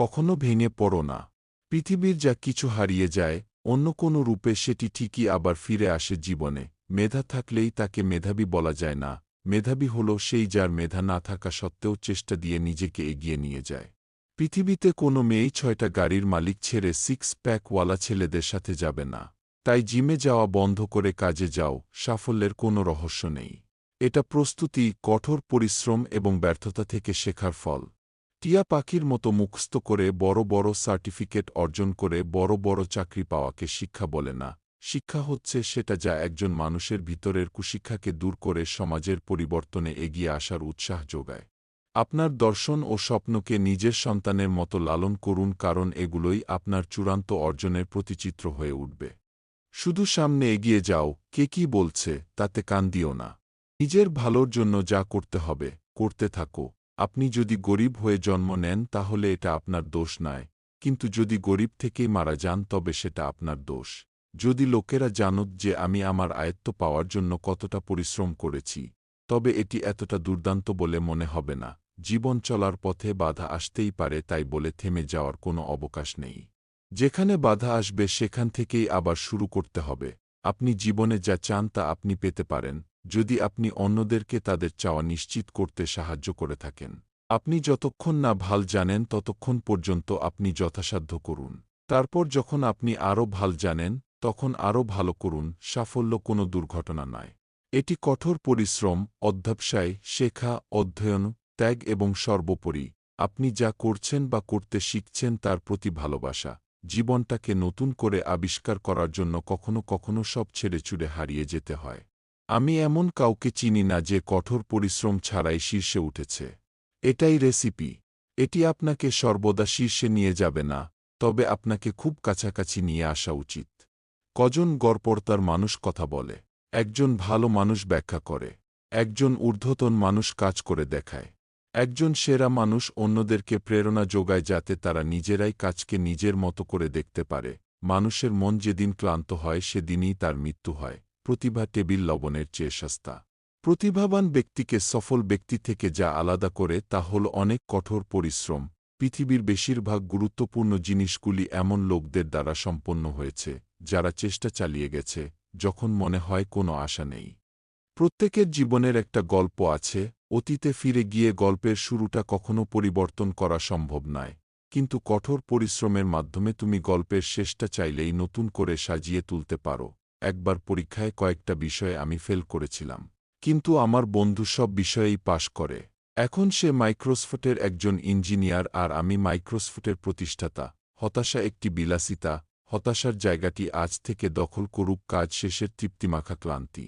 কখনো ভেঙে পড়ো না। পৃথিবীর যা কিছু হারিয়ে যায়, অন্য কোনো রূপে সেটি ঠিকই আবার ফিরে আসে জীবনে। মেধা থাকলেই তাকে মেধাবী বলা যায় না। মেধাবী হল সেই যার মেধা না থাকা সত্ত্বেও চেষ্টা দিয়ে নিজেকে এগিয়ে নিয়ে যায়। পৃথিবীতে কোনো মেয়েই ৬টা গাড়ির মালিক ছেড়ে সিক্স প্যাকওয়ালা ছেলেদের সাথে যাবে না। তাই জিমে যাওয়া বন্ধ করে কাজে যাও, সাফল্যের কোনো রহস্য নেই। এটা প্রস্তুতি, কঠোর পরিশ্রম এবং ব্যর্থতা থেকে শেখার ফল। টিয়া পাখির মতো মুখস্থ করে বড় বড় সার্টিফিকেট অর্জন করে বড় বড় চাকরি পাওয়াকে শিক্ষা বলে না। শিক্ষা হচ্ছে সেটা যা একজন মানুষের ভিতরের কুশিক্ষাকে দূর করে সমাজের পরিবর্তনে এগিয়ে আসার উৎসাহ যোগায়। আপনার দর্শন ও স্বপ্নকে নিজের সন্তানের মতো লালন করুন, কারণ এগুলোই আপনার চূড়ান্ত অর্জনের প্রতিচিত্র হয়ে উঠবে। শুধু সামনে এগিয়ে যাও, কে কি বলছে তাতে কান দিও না। নিজের ভালোর জন্য যা করতে হবে, করতে থাকো। আপনি যদি গরিব হয়ে জন্ম নেন তাহলে এটা আপনার দোষ নয়, কিন্তু যদি গরিব থেকেই মারা যান তবে সেটা আপনার দোষ। যদি লোকেরা জানুক যে আমি আমার আয়ত্ত পাওয়ার জন্য কতটা পরিশ্রম করেছি, তবে এটি এতটা দুর্দান্ত বলে মনে হবে না। জীবন চলার পথে বাধা আসতেই পারে, তাই বলে থেমে যাওয়ার কোনো অবকাশ নেই। যেখানে বাধা আসবে সেখান থেকেই আবার শুরু করতে হবে। আপনি জীবনে যা চান তা আপনি পেতে পারেন, যদি আপনি অন্যদেরকে তাদের চাওয়া নিশ্চিত করতে সাহায্য করে থাকেন। আপনি যতক্ষণ না ভাল জানেন ততক্ষণ পর্যন্ত আপনি যথাসাধ্য করুন। তারপর যখন আপনি আরও ভাল জানেন, তখন আরও ভালো করুন। সাফল্য কোনো দুর্ঘটনা নয়। এটি কঠোর পরিশ্রম, অধ্যবসায়, শেখা, অধ্যয়ন, ত্যাগ এবং সর্বোপরি আপনি যা করছেন বা করতে শিখছেন তার প্রতি ভালোবাসা। জীবনটাকে নতুন করে আবিষ্কার করার জন্য কখনো কখনো সব ছেড়ে ছুড়ে হারিয়ে যেতে হয়। আমি এমন কাউকে চিনি না যে কঠোর পরিশ্রম ছাড়াই শীর্ষে উঠেছে। এটাই রেসিপি। এটি আপনাকে সর্বদা শীর্ষে নিয়ে যাবে না, তবে আপনাকে খুব কাছাকাছি নিয়ে আসা উচিত। কজন গড়পড়তার মানুষ কথা বলে? একজন ভালো মানুষ ব্যাখ্যা করে। একজন ঊর্ধ্বতন মানুষ কাজ করে দেখায়। একজন সেরা মানুষ অন্যদেরকে প্রেরণা যোগায় যাতে তারা নিজেরাই কাজকে নিজের মতো করে দেখতে পারে। মানুষের মন যেদিন ক্লান্ত হয় সেদিনই তার মৃত্যু হয়। প্রতিভা টেবিল লবণের চেয়ে সস্তা। প্রতিভাবান ব্যক্তিকে সফল ব্যক্তি থেকে যা আলাদা করে তা হল অনেক কঠোর পরিশ্রম। পৃথিবীর বেশিরভাগ গুরুত্বপূর্ণ জিনিসগুলি এমন লোকদের দ্বারা সম্পন্ন হয়েছে, যারা চেষ্টা চালিয়ে গেছে যখন মনে হয় কোনো আশা নেই। প্রত্যেকের জীবনের একটা গল্প আছে। অতীতে ফিরে গিয়ে গল্পের শুরুটা কখনো পরিবর্তন করা সম্ভব নয়, কিন্তু কঠোর পরিশ্রমের মাধ্যমে তুমি গল্পের শেষটা চাইলেই নতুন করে সাজিয়ে তুলতে পারো। একবার পরীক্ষায় কয়েকটা বিষয়ে আমি ফেল করেছিলাম, কিন্তু আমার বন্ধু সব বিষয়েই পাশ করে। এখন সে মাইক্রোসফটের একজন ইঞ্জিনিয়ার আর আমি মাইক্রোসফটের প্রতিষ্ঠাতা। হতাশা একটি বিলাসিতা। হতাশার জায়গাটি আজ থেকে দখল করুক কাজ শেষের তৃপ্তিমাখা ক্লান্তি।